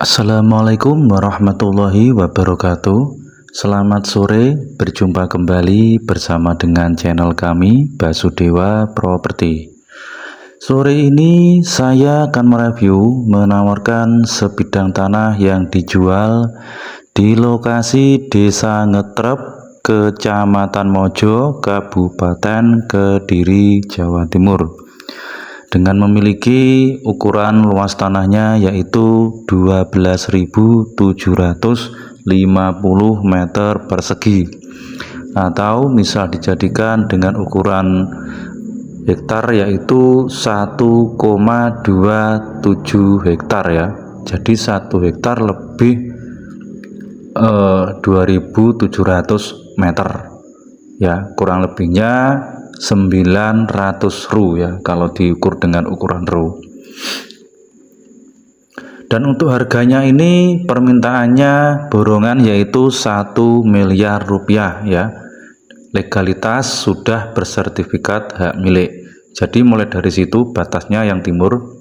Assalamualaikum warahmatullahi wabarakatuh. Selamat sore, berjumpa kembali bersama dengan channel kami Basudewa Properti. Sore ini saya akan mereview menawarkan sebidang tanah yang dijual di lokasi Desa Ngetrep, Kecamatan Mojo, Kabupaten Kediri, Jawa Timur, dengan memiliki ukuran luas tanahnya yaitu 12.750 meter persegi, atau misal dijadikan dengan ukuran hektar yaitu 1,27 hektar ya. Jadi 1 hektar lebih 2.700 meter ya, kurang lebihnya 900 ru ya kalau diukur dengan ukuran ru. Dan untuk harganya ini permintaannya borongan yaitu 1 miliar rupiah ya. Legalitas sudah bersertifikat hak milik. Jadi mulai dari situ batasnya yang timur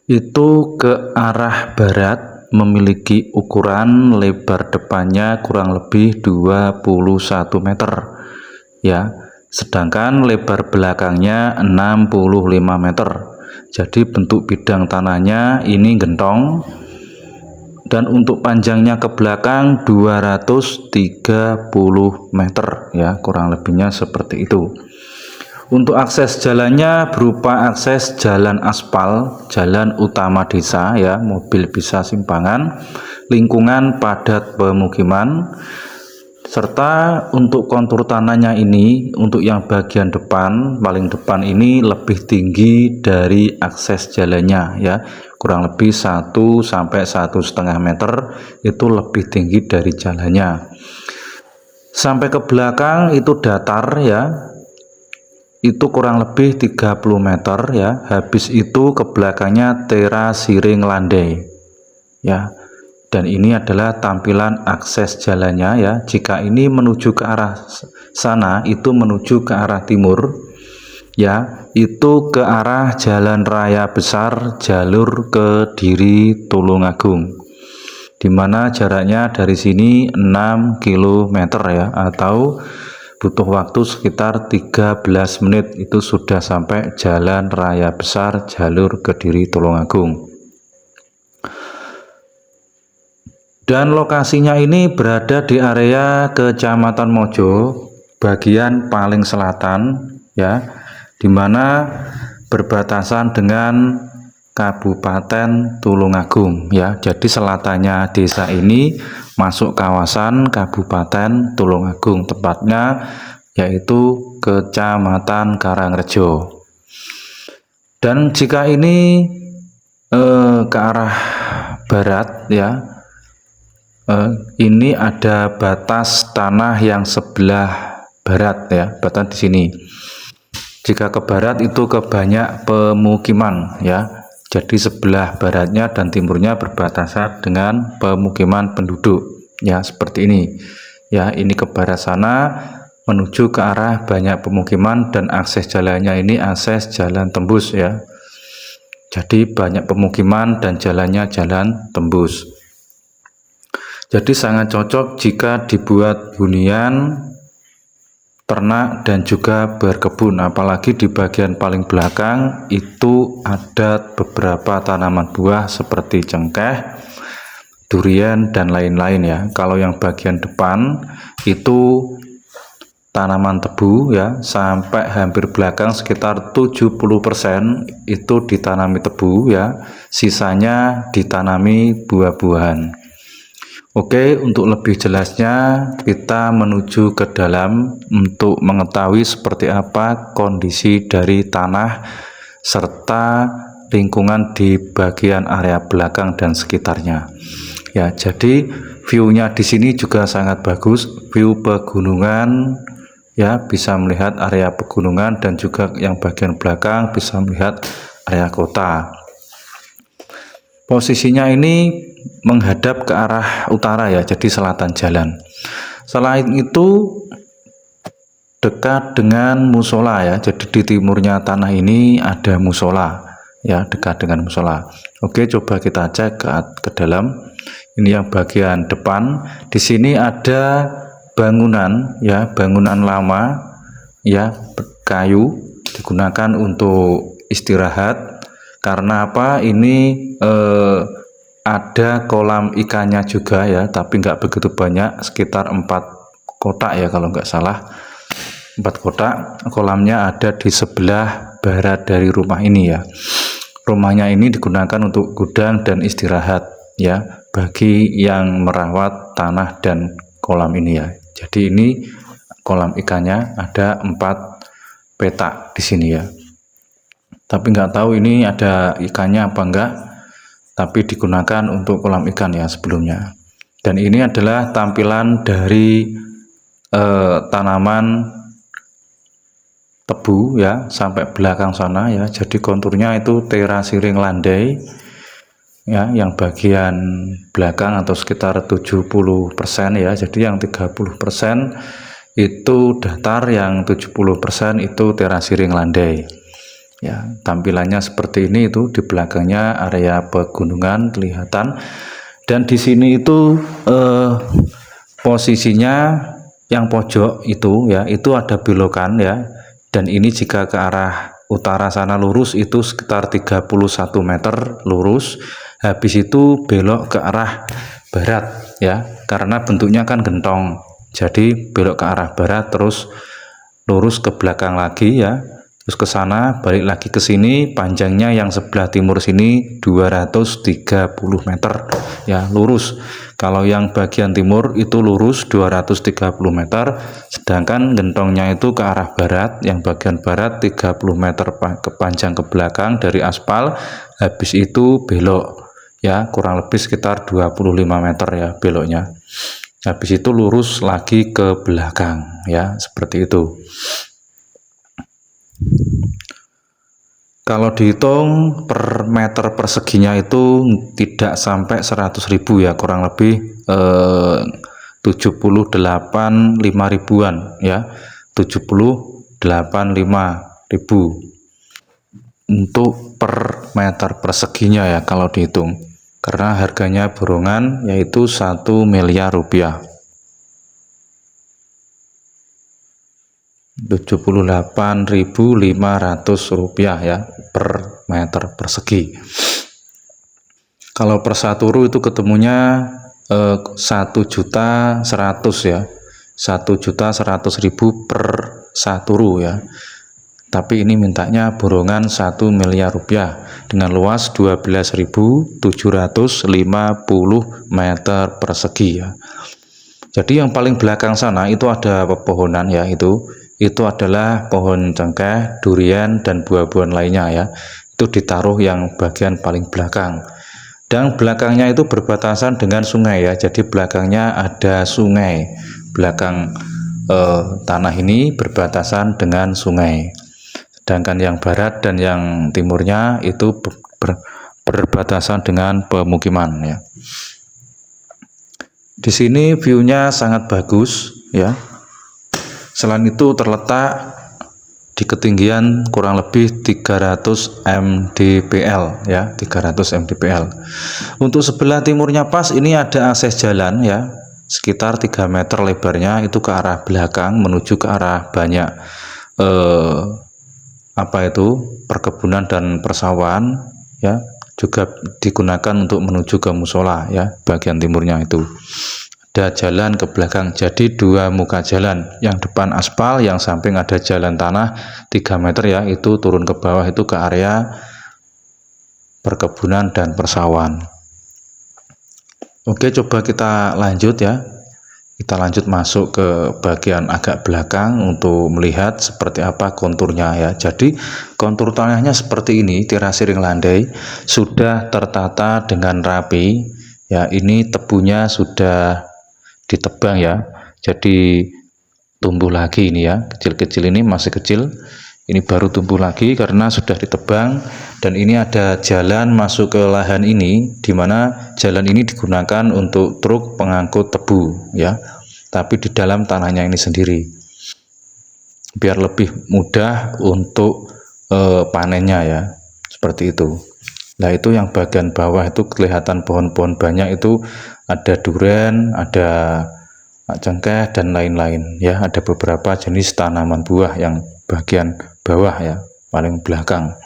itu ke arah barat memiliki ukuran lebar depannya kurang lebih 21 meter ya. Sedangkan lebar belakangnya 65 meter. Jadi bentuk bidang tanahnya ini gentong. Dan untuk panjangnya ke belakang 230 meter ya, kurang lebihnya seperti itu. Untuk akses jalannya berupa akses jalan aspal, jalan utama desa ya, mobil bisa simpangan, lingkungan padat pemukiman. Serta untuk kontur tanahnya ini, untuk yang bagian depan, paling depan ini lebih tinggi dari akses jalannya ya, kurang lebih 1 sampai 1,5 meter itu lebih tinggi dari jalannya. Sampai ke belakang itu datar ya, itu kurang lebih 30 meter ya. Habis itu ke belakangnya teras siring landai ya. Dan ini adalah tampilan akses jalannya ya. Jika ini menuju ke arah sana, itu menuju ke arah timur ya, itu ke arah jalan raya besar jalur Kediri Tulungagung, dimana jaraknya dari sini 6 km ya, atau butuh waktu sekitar 13 menit itu sudah sampai jalan raya besar jalur Kediri Tulungagung. Dan lokasinya ini berada di area Kecamatan Mojo, bagian paling selatan ya, dimana berbatasan dengan Kabupaten Tulungagung ya. Jadi selatannya desa ini masuk kawasan Kabupaten Tulungagung, tepatnya yaitu Kecamatan Karangrejo. Dan jika ini ke arah barat ya, ini ada batas tanah yang sebelah barat ya, batas di sini. Jika ke barat itu ke banyak pemukiman ya. Jadi sebelah baratnya dan timurnya berbatasan dengan pemukiman penduduk ya, seperti ini. Ya, ini ke barat sana menuju ke arah banyak pemukiman, dan akses jalannya ini akses jalan tembus ya. Jadi banyak pemukiman dan jalannya jalan tembus. Jadi sangat cocok jika dibuat hunian, ternak, dan juga berkebun. Apalagi di bagian paling belakang itu ada beberapa tanaman buah seperti cengkeh, durian, dan lain-lain ya. Kalau yang bagian depan itu tanaman tebu ya, sampai hampir belakang sekitar 70% itu ditanami tebu ya, sisanya ditanami buah-buahan. Oke, untuk lebih jelasnya kita menuju ke dalam untuk mengetahui seperti apa kondisi dari tanah serta lingkungan di bagian area belakang dan sekitarnya. Ya, jadi view-nya di sini juga sangat bagus, view pegunungan ya, bisa melihat area pegunungan, dan juga yang bagian belakang bisa melihat area kota. Posisinya ini menghadap ke arah utara ya, jadi selatan jalan. Selain itu dekat dengan musola ya, jadi di timurnya tanah ini ada musola ya, dekat dengan musola. Oke, coba kita cek ke dalam. Ini yang bagian depan. Di sini ada bangunan ya, bangunan lama ya, kayu, digunakan untuk istirahat. Karena apa? Ini ada kolam ikannya juga ya, tapi nggak begitu banyak, sekitar 4 kotak ya kalau nggak salah. 4 kotak. Kolamnya ada di sebelah barat dari rumah ini ya. Rumahnya ini digunakan untuk gudang dan istirahat ya, bagi yang merawat tanah dan kolam ini ya. Jadi ini kolam ikannya ada 4 petak di sini ya. Tapi nggak tahu ini ada ikannya apa enggak, tapi digunakan untuk kolam ikan ya sebelumnya. Dan ini adalah tampilan dari tanaman tebu ya, sampai belakang sana ya. Jadi konturnya itu terasiring landai ya, yang bagian belakang atau sekitar 70% ya. Jadi yang 30% itu datar, yang 70% itu terasiring landai ya. Tampilannya seperti ini, itu di belakangnya area pegunungan kelihatan. Dan di sini itu posisinya yang pojok itu ya, itu ada belokan ya. Dan ini jika ke arah utara sana lurus itu sekitar 31 meter lurus. Habis itu belok ke arah barat ya, karena bentuknya kan gentong. Jadi belok ke arah barat terus lurus ke belakang lagi ya. Terus ke sana, balik lagi ke sini, panjangnya yang sebelah timur sini 230 meter ya, lurus. Kalau yang bagian timur itu lurus 230 meter, sedangkan gentongnya itu ke arah barat, yang bagian barat 30 meter ke panjang ke belakang dari aspal. Habis itu belok ya, kurang lebih sekitar 25 meter ya beloknya. Habis itu lurus lagi ke belakang ya, seperti itu. Kalau dihitung per meter perseginya itu tidak sampai 100.000 ya, kurang lebih 78.5 ribuan ya, 78.500 untuk per meter perseginya ya kalau dihitung, karena harganya borongan yaitu 1 miliar rupiah. 78.500 rupiah ya per meter persegi. Kalau per 1 ru itu ketemunya 1.100.000 ya, 1.100.000 per 1 ru ya. Tapi ini mintanya borongan 1 miliar rupiah dengan luas 12.750 meter persegi ya. Jadi yang paling belakang sana itu ada pepohonan ya, itu adalah pohon cengkeh, durian, dan buah-buahan lainnya ya. Itu ditaruh yang bagian paling belakang. Dan belakangnya itu berbatasan dengan sungai ya. Jadi belakangnya ada sungai. Belakang tanah ini berbatasan dengan sungai. Sedangkan yang barat dan yang timurnya itu berbatasan dengan pemukiman ya. Di sini view-nya sangat bagus ya. Selain itu terletak di ketinggian kurang lebih 300 mdpl ya, 300 mdpl. Untuk sebelah timurnya pas ini ada akses jalan ya, sekitar 3 meter lebarnya, itu ke arah belakang menuju ke arah banyak perkebunan dan persawahan ya, juga digunakan untuk menuju ke musola ya, bagian timurnya itu ada jalan ke belakang. Jadi 2 muka jalan, yang depan aspal, yang samping ada jalan tanah 3 meter ya, itu turun ke bawah itu ke area perkebunan dan persawahan. Oke, coba kita lanjut ya. Kita lanjut masuk ke bagian agak belakang untuk melihat seperti apa konturnya ya. Jadi kontur tanahnya seperti ini, terasiring landai, sudah tertata dengan rapi ya. Ini tebunya sudah ditebang ya, jadi tumbuh lagi ini ya, kecil-kecil ini masih kecil, ini baru tumbuh lagi karena sudah ditebang. Dan ini ada jalan masuk ke lahan ini, dimana jalan ini digunakan untuk truk pengangkut tebu ya, tapi di dalam tanahnya ini sendiri biar lebih mudah untuk panennya ya, seperti itu. Nah itu yang bagian bawah itu kelihatan pohon-pohon banyak, itu ada duren, ada cengkeh dan lain-lain ya, ada beberapa jenis tanaman buah yang bagian bawah ya, paling belakang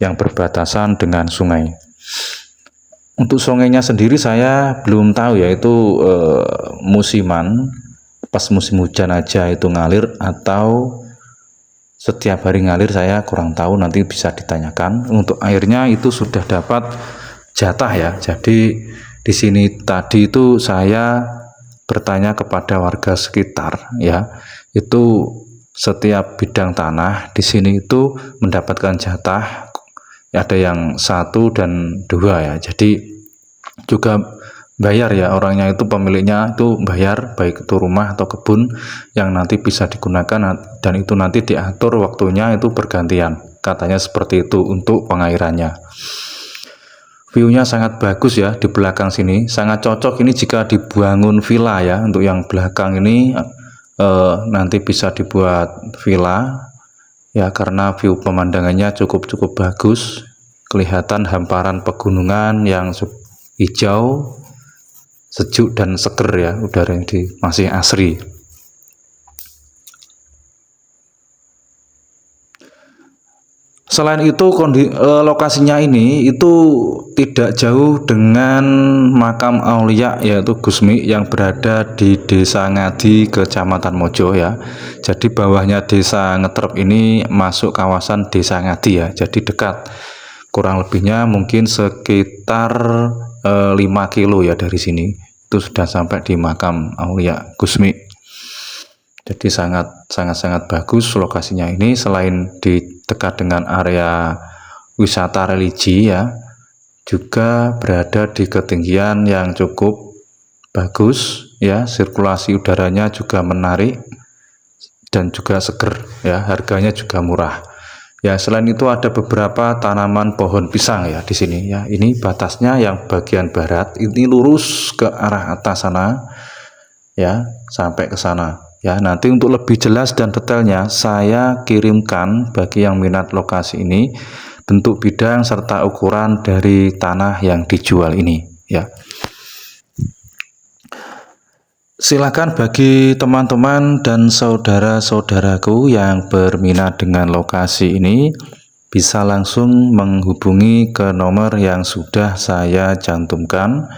yang berbatasan dengan sungai. Untuk sungainya sendiri saya belum tahu ya, itu musiman pas musim hujan aja itu ngalir atau setiap hari ngalir, saya kurang tahu, nanti bisa ditanyakan. Untuk airnya itu sudah dapat jatah ya. Jadi di sini tadi itu saya bertanya kepada warga sekitar ya, itu setiap bidang tanah di sini itu mendapatkan jatah, ada yang 1 dan 2 ya. Jadi juga bayar ya, orangnya itu, pemiliknya itu bayar, baik itu rumah atau kebun yang nanti bisa digunakan, dan itu nanti diatur waktunya itu bergantian, katanya seperti itu untuk pengairannya. View-nya sangat bagus ya di belakang sini, sangat cocok ini jika dibangun villa ya. Untuk yang belakang ini nanti bisa dibuat villa ya, karena view pemandangannya cukup bagus, kelihatan hamparan pegunungan yang hijau, sejuk dan seger ya, udara yang masih asri. Selain itu lokasinya ini itu tidak jauh dengan makam Aulia yaitu Gusmi yang berada di Desa Ngadi, Kecamatan Mojo ya. Jadi bawahnya Desa Ngetrep ini masuk kawasan Desa Ngadi ya, jadi dekat. Kurang lebihnya mungkin sekitar 5 kilo ya dari sini, itu sudah sampai di makam Aulia Gusmi. Jadi sangat bagus lokasinya ini. Selain di dekat dengan area wisata religi ya, juga berada di ketinggian yang cukup bagus ya, sirkulasi udaranya juga menarik dan juga seger ya, harganya juga murah. Ya, selain itu ada beberapa tanaman pohon pisang ya di sini ya. Ini batasnya yang bagian barat, ini lurus ke arah atas sana ya, sampai ke sana ya. Nanti untuk lebih jelas dan detailnya saya kirimkan bagi yang minat lokasi ini bentuk bidang serta ukuran dari tanah yang dijual ini ya. Silakan bagi teman-teman dan saudara-saudaraku yang berminat dengan lokasi ini bisa langsung menghubungi ke nomor yang sudah saya cantumkan.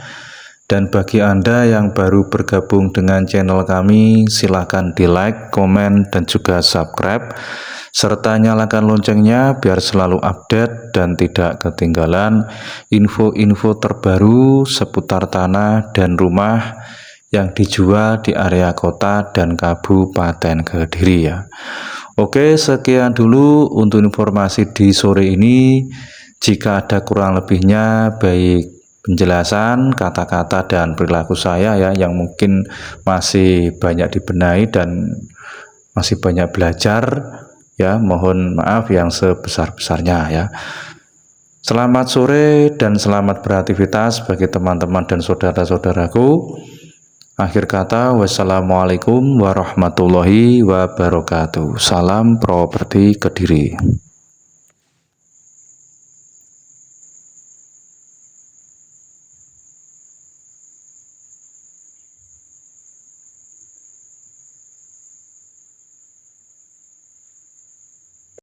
Dan bagi Anda yang baru bergabung dengan channel kami, silakan di like, komen, dan juga subscribe, serta nyalakan loncengnya biar selalu update dan tidak ketinggalan info-info terbaru seputar tanah dan rumah yang dijual di area kota dan Kabupaten Kediri ya. Oke, sekian dulu untuk informasi di sore ini. Jika ada kurang lebihnya, baik penjelasan, kata-kata, dan perilaku saya ya yang mungkin masih banyak dibenahi dan masih banyak belajar ya, mohon maaf yang sebesar-besarnya ya. Selamat sore dan selamat beraktivitas bagi teman-teman dan saudara-saudaraku. Akhir kata, wassalamualaikum warahmatullahi wabarakatuh. Salam properti Kediri.